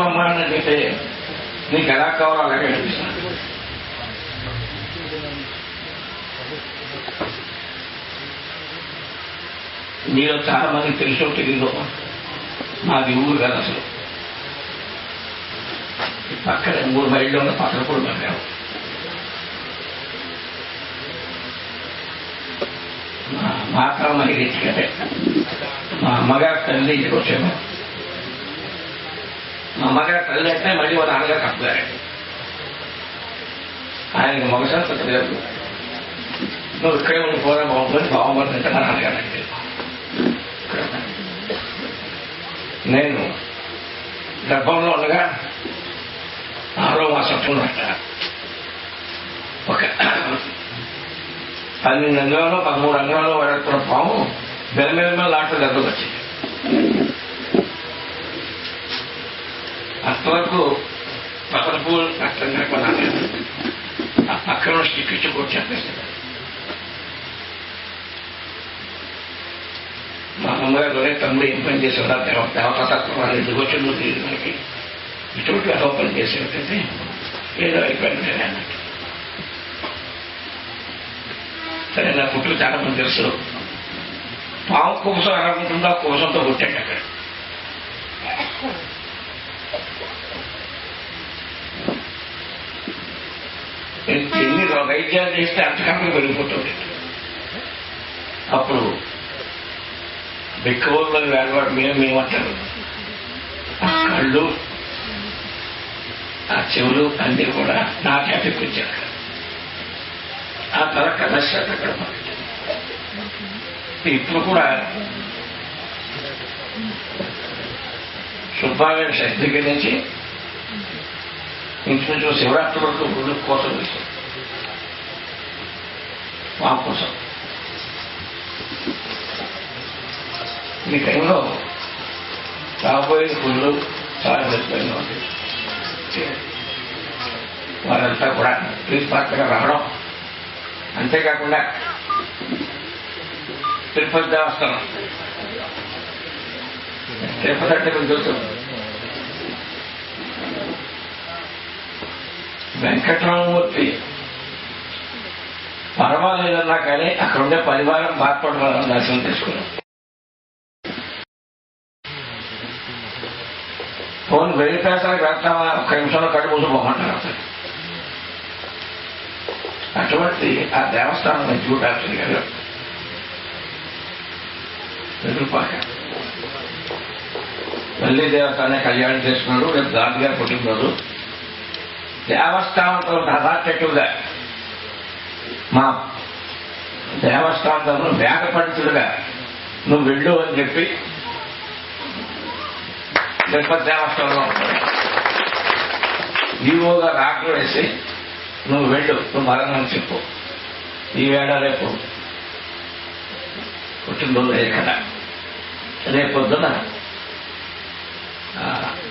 అమ్మాయిని అడిగితే నీకు ఎలా కావాలో అలాగే అనిపిస్తుంది. మీరు చాలా మంది తెలుసో తెలీదో మాది ఊరు కదా అసలు. పక్కన 3 మైళ్ళు ఉన్న పక్కన కూడా మేము మాతా మహిళకి అంటే మా అమ్మగారు తల్లి ఇంటికి వచ్చాము. మా అమ్మగారు తల్లి అంటే మళ్ళీ వాళ్ళ నాన్నగారు కప్పుగారు. ఆయనకి మగశాస్త్రం లేదు. నువ్వు ఇక్కడే ఉండిపోరా బాగుంటుంది బాగుంటుందంటే మా నాన్నగారు అంటే నేను గర్భంలో ఉండగా 6వ మాసంలో ఉన్నట్ట ఒక 12 అంగాలు 13 అంగాలు వాడుతున్న పాము బెల్లమెల్ల లాంటి దగ్గరకు వచ్చింది. అంతవరకు పక్కన పూలు కష్టంగా కొనాలి. ఆ పక్కన స్టిక్ ఇచ్చి కూడా చెప్పేస్తాను. మా అమ్మగారు తమ్ముడు ఏం పని చేసేవాడు దేవతాతత్వం వాళ్ళు ఎందుకు వచ్చిందో తెలియదు మనకి. ఇటువంటి ఎలా పని చేసేటంటే ఏదో అయిపోయింది అన్నట్టు. సరే నా పుట్టుకు చాలా మంది తెలుసు. పాము కోసం ఎలా ఉంటుందో ఆ కోసంతో పుట్టాడు అక్కడ. ఎన్ని వైద్యాలు చేస్తే అంతకన్నా పెరిగిపోతుంది. అప్పుడు బిక్కబోల్లో వేడవాడు మేమంటారు. ఆ కళ్ళు ఆ చెవులు అన్నీ కూడా నాకే తెప్పించారు. ఆ తల కలశాత అక్కడ ఇప్పుడు కూడా సుబ్బారాయణ శక్తి దగ్గర నుంచి ఇంచుమించు శివరాత్రి వరకు గుళ్ళు కోసం వేశారు. మా కోసం ఈ టైంలో రాబోయే గుళ్ళు చాలా మెరుగైన వారంతా కూడా ప్రీతిపాత్రగా రావడం. అంతేకాకుండా తిరుపతి దేవస్థానం తిరుపతి అంటే మీకు తెలుసు. వెంకటరామమూర్తి పర్వాలేదన్నా కానీ అక్కడ ఉండే పరివారం బాధపడవాలని దర్శనం చేసుకున్నాం. ఫోన్ వెళ్లిపేసానికి వెళ్తామా 1 నిమిషంలో కట్టు మూసిపోమంటారు అసలు. అటువంటి ఆ దేవస్థానం చూడాల్సింది గారు ఎదురుపాక తల్లి దేవస్థానం కళ్యాణం చేసుకున్నాడు. రేపు గాంధీ గారు పుట్టినరోజు. దేవస్థానంతో అసాధ్యటుగా మా దేవస్థానంలో వేద పండితుడుగా నువ్వు వెళ్ళు అని చెప్పి తిరుపతి దేవస్థానంలో ఈవోగా రాట్లు వేసి నువ్వు వెళ్ళు, నువ్వు మరణం చెప్పు. ఈవేళ రేపు పుట్టినరోజు ఎక్కడ రేపొద్దున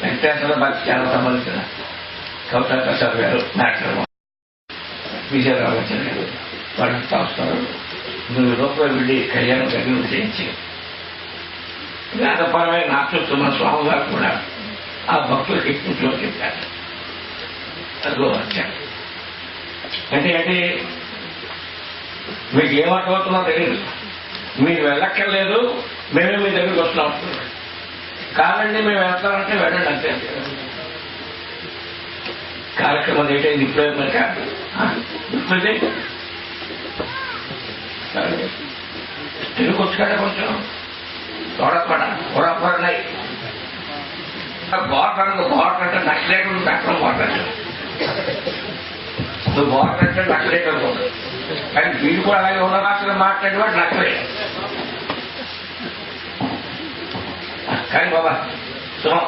వెంకటేశ్వర భక్తి చాలా సంబంధించిన కవితా ప్రసాద్ గారు డాక్టర్ విజయరామచంద్ర గారు వాళ్ళంతా వస్తారు. నువ్వు లోపల వెళ్ళి కళ్యాణం కలిగి చేయించి వేదపరమైన నాట్యుతున్న స్వామి గారు కూడా ఆ భక్తులకి ఇంట్లో చెప్పారు. అదిగో వచ్చారు అంటే మీకు ఏమర్థమవుతుందో తెలియదు. మీరు వెళ్ళక్కర్లేదు, మేమే మీ దగ్గరికి వస్తున్నాం. కాదండి మేము వెళ్తామంటే వెళ్ళండి అంతే. కార్యక్రమం ఏంటైంది ఇప్పుడే మరి కాదు ఇప్పుడే తెలుగు వచ్చాడే కొంచెం తోడపడినాయి. బాటర్ అంటే నక్సలేటర్ అక్కడ బాటర్ నువ్వు బాటర్ అంటే నక్సలేటర్ కానీ వీడు కూడా అలాగే ఉన్న భాషలో మాట్లాడేవాడు నక్కలే. కానీ బాబా సుమం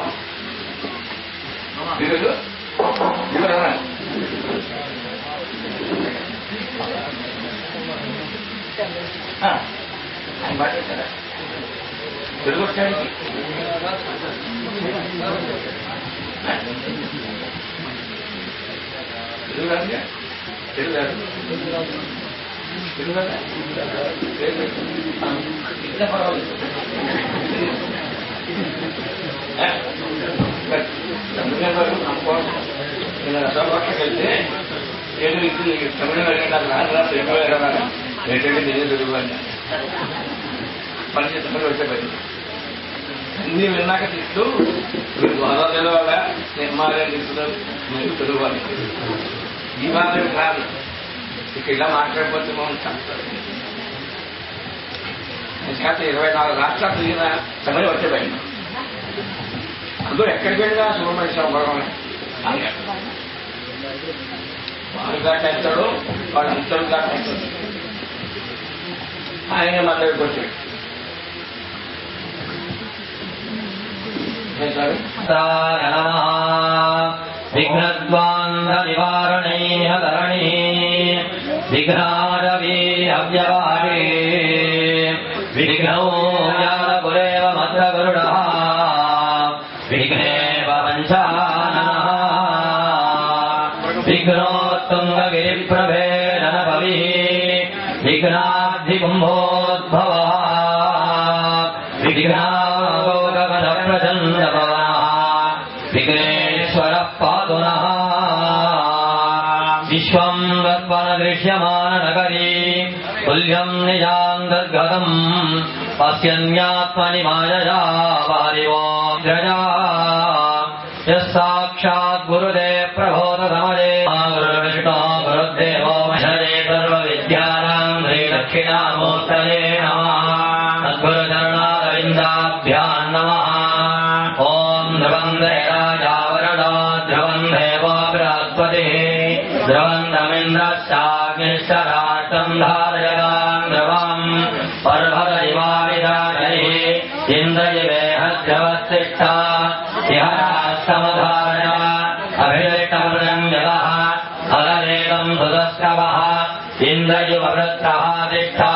తెలుగు వచ్చాడు. తెలుగు రాదుగా తెలుగు రాదు తెలుగు రాదా ఇంకా పర్వాలేదు. తమిళనాడు అనుకోవాలి. నేను రసభాషకి వెళ్తే ఏదో ఇది తమిళనాడు నాకు రాదు తెలుగు ఎరగా ఏంటంటే నేనే తెలుగు అని పరిస్థితి వచ్చే పని అన్ని విన్నాక తీస్తూ మీరు గోదావరి తెలవాల నిర్మాణం తీసుకున్నారు మీరు తెలుగు అని ఈ మాత్రం కాదు ఇక ఇలా మాట్లాడిపోతే మనం చంపుతారు. చేత 24 రాష్ట్రాలు తిరిగిన తమిళ వచ్చే పని అందరూ ఎక్కడికి వెళ్ళినా సుబ్రహ్మణ్య భగవాన్ వాడు దాకా వెళ్తాడు వాడు అంతరు దాకా వెళ్తాడు. ఆయన మన దగ్గరికి వచ్చాడు. విఘ్నద్వాంధ నివారణైః ధరణి విఘ్నారవీ అవ్యవారే విఘ్నో యాదపురేవ మద్రగరుడః విఘ్నేవ పంచాననః విఘ్నోత్తుంగగిరిప్రభేదనపవిః విఘ్నాద్ధికుంభోద్భవः విఘ్నాగోగగణప్రచండపవనः విఘ్నేశ్వరः పాతు నః విశ్వం దర్పణదృశ్యమాననగరీ తుల్యం నిజాంతర్గతం పశ్యన్యాత్మని మాయయా వారివోగ్రజా యస్సాక్షాత్ గురుదే ప్రబోధతమదే గురుర్విష్ణో గురుర్దేవో మహేశ్వరే సర్వవిద్యానాం శ్రీదక్షిణామూర్తయే నమః సద్గురుచరణారవిందాభ్యాం నమః. ఓం ధ్రువందే రాజావరణో ధ్రువం దేవో బృహస్పతిః ధ్రువంతమింద్రశ్చాగ్నిశ్చ రాష్ట్రం ధారయతాం ధ్రువం పర్వతరివావిరాజైః ఇంద్రజివేహద్రవస్తిష్ఠా సమధారయ అభిలిష్టమృగం జలః అలనేకం సుదస్కవః ఇంద్రయువవృత్తః తిష్ఠా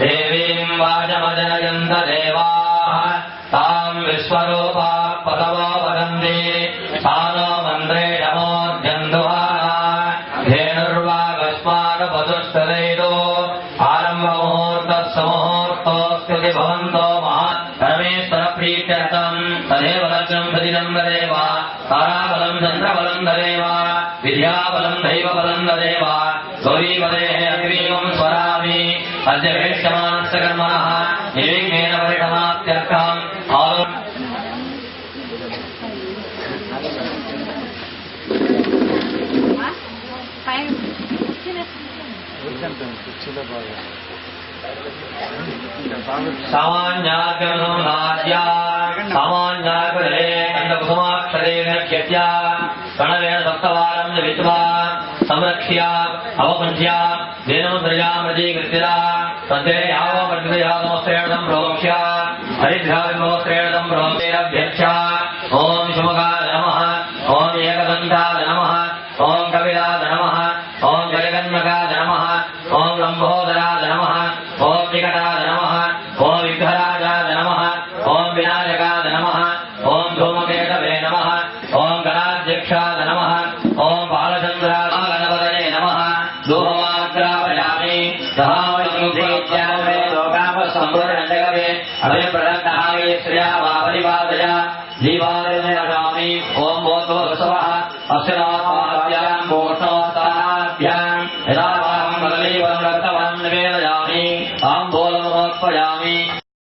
దేవీం వాచమజనయంత దేవాః తాం విశ్వరూపా పదవో వదంతి తానో మంత్రే నమోద్యందుః ధేనుర్వాగస్మానుపదుస్తదైదో ఆరంభముహూర్తస్సుముహూర్తోస్తి భవంతో పరమేశ్వర ప్రీత్యర్థం తదేవ లగ్నం ప్రతిదం దదేవ తారాబలం చంద్రబలం దదేవ విద్యాబలం దైవబలం దదేవ గౌరీపదే అగ్రీవం స్వరామి అద్య వేక్ష్యమానస్య కర్మణః నిర్విఘ్నేన పరిసమాప్త్యర్థం సామాన్యార్గణోనాద్యా సామాన్యార్గణే కంఠకుసుమాక్షరేణ ఖ్యత్య ప్రణవేణ సప్తవారం విద్వా సంరక్ష్య అవపుంజ్య దేనోద్రయామృతీకృత్య తద్దే యావమృతయాదమస్త్రేణం ప్రోక్ష్య హరిద్రావిమోస్త్రేణం ప్రోక్ష్య ఓం శుభగాయ నమః ఓం ఏకదంతాయ నమః ఓం కపిలాయ నమః ఓం జగన్మగాయ నమః ఓం లంబోదరాయ నమః ఓం వికటాయ నమః ఓం విఘ్నరాజాయ నమః ఓం వినాయకాయ నమః ఓం ధూమకేతవే నమః ఓం గణాధ్యక్షాయ నమః ఓం బాలచంద్రాయ గణపతయే నమః దూహమాగ్రాపయామి సహావైద్యామే లోకాపసంపూర్ణజగవే అభిప్రదగ్నహాయ శ్రియా వాపరిపాదయ జీవాదయామి ఓం భూతో వసవః అక్షరాత్మా